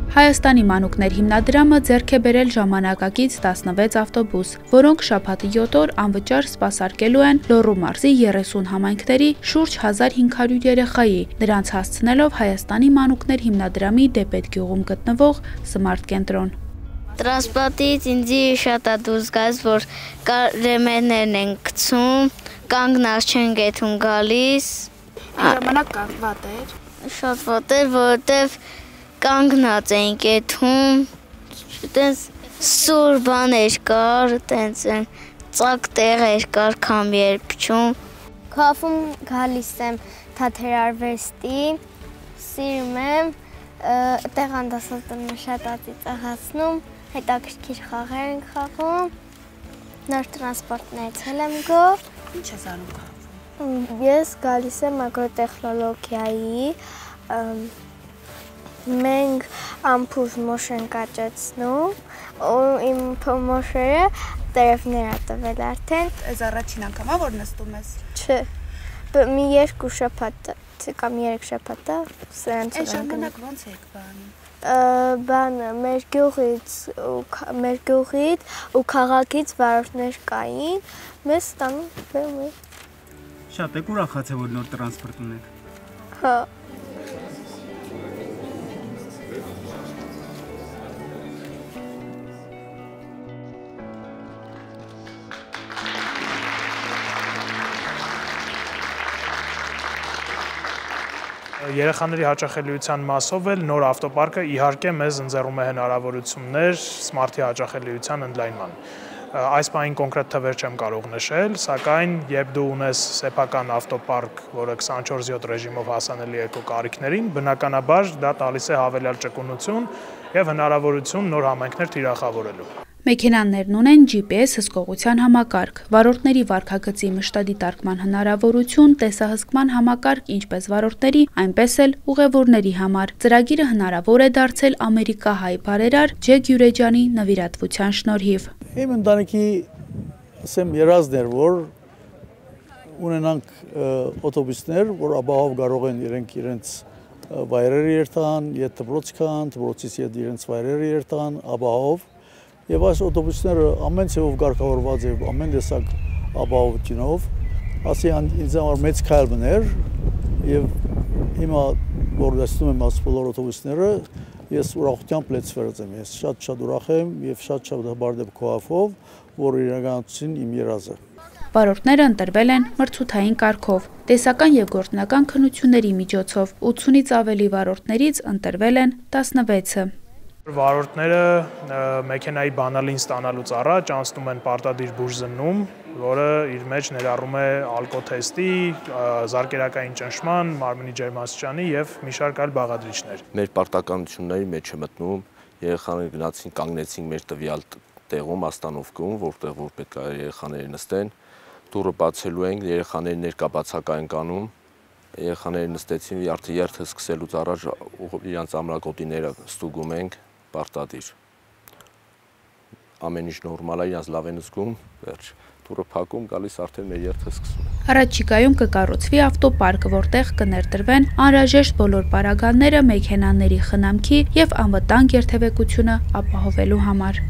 Հայաստանի մանուկներ հիմնադրամը ձեռք է բերել ժամանակակից 16 ավտոբուս, որոնք շաբաթի 7 օր անվճար սպասարկելու են Լոռու մարզի 30 համայնքների շուրջ 1500 երեխայի, նրանց հասցնելով Հայաստանի մանուկներ հիմնադրամի Դեպետ գյուղում գտնվող Smart կենտրոն։ Տրանսպորտից ինձ շատ է դուրս գալիս, որ ռեմերներն են գցում, կանգնած չեն գետում գալիս։ Ժամանակ վատ էր։ Շատ վատ էր, որովհետև կանգնած էին գետում, տենց սուր բաներ կար, տենց ծակ տեղեր կար, քամի էր փչում։ Քաֆում գալիս եմ թատերարվեստի, սիրում եմ, այդտեղ անդասատունը շատ ծիծաղացնում, հետաքրքիր խաղեր են խաղում, նոր տրանսպորտներցել եմ գոր։ Ինչ ես անում քաֆում։ Ես գալիս եմ ագրոտեխնոլոգիայի, մենք ամփոփ ենք աճեցնում, իմ փոմոշերը տերևներ է տվել արդեն։ Այս առաջին անգամ է որ նստում ես։ Չէ, մի 2 շաբաթ կամ 3 շաբաթ է սրանց։ Այս ժամանակ ոնց եք բանում։ Բանը մեր գյուղից ու քաղաքից վարորդներ կային, մեզ ստանում բերում էին։ Շատ եք ուրախացել, որ նոր տրանսպորտ ունեք։ Հա։ Երեխաների հաճախելիության մասով էլ նոր ավտոպարկը իհարկե մեզ ընձեռում է հնարավորություններ Smart-ի հաճախելիության ընդլայնման։ Այս պահին կոնկրետ թվեր չեմ կարող նշել, սակայն երբ դու ունես սեփական ավտոպարկ, որը 24/7 ռեժիմով հասանելի է քո կարիքներին, բնականաբար դա տալիս է հավելյալ ճկունություն եւ հնարավորություն նոր համայնքներ թիրախավորելու։ Մեքենաներն ունեն GPS հսկողության համակարգ, վարորդների վարքագծի մշտադիտարկման հնարավորություն, տեսահսկման համակարգ ինչպես վարորդների, այնպես էլ ուղևորների համար։ Ծրագիրը հնարավոր է դարձել ամերիկահայ բարերար Ջեք Յուրեջյանի նվիրատվության շնորհիվ։ Իմ ընտանիքի երազն էր, որ ունենանք օտոբուսներ, որ ապահով կարող են իրենց վայրերը երթան, եթե դպրոց կան, դպրոցից իրենց վայրերը երթան, ապահով։ Եվ այս օտոբուսները ամեն ցեվով կարգավորված է, ամեն տեսակ ապահովությունով, ասի ինձ համար մեծ քայլ մներ եւ հիմա որ տեսնում եմ այս բոլոր օտոբուսները, ես ուրախությամբ լեցվերած եմ, ես շատ ուրախ եմ եւ շատ բարդեփ քոհով, որ իրականացին իմ երազը։ Վարորդները ընտրվել են մրցութային կարգով, տեսական եւ գործնական քննությունների միջոցով, 80-ից ավելի վարորդներից ընտրվել են 16-ը։ Վարորդները մեքենայի բանալին ստանալուց առաջ անցնում են պարտադիր բուժզննում, որը իր մեջ ներառում է ալկոթեստի, զարկերակային ճնշման, մարմնի ջերմաստիճանի եւ մի շարք այլ բաղադրիչներ։ Մեր պարտականությունների մեջ է մտնում, երեխաները գնացին կանգնեցին մեր տվյալ տեղում աստանովկում, որտեղ որ պետք է երեխաները նստեն, դուռը բացելու ենք, երեխաները ներկա բացակայեն կանում, երեխաները նստեցին, երթը սկսելուց առաջ իրանց ամրակոտիները ստուգում ենք պարտադիր։ Ամեն ինչ նորմալ է, իրանց լավ են զգում, վերջ, դուռը փակում, գալիս արդեն մեր երթը սկսում։ Առաջիկայում կկառուցվի ավտոպարկ, որտեղ կներտրվեն անհրաժեշտ բոլոր պարագաները մեքենաների խնամքի եւ անվտանգ երթևեկությունը ապահովելու համար։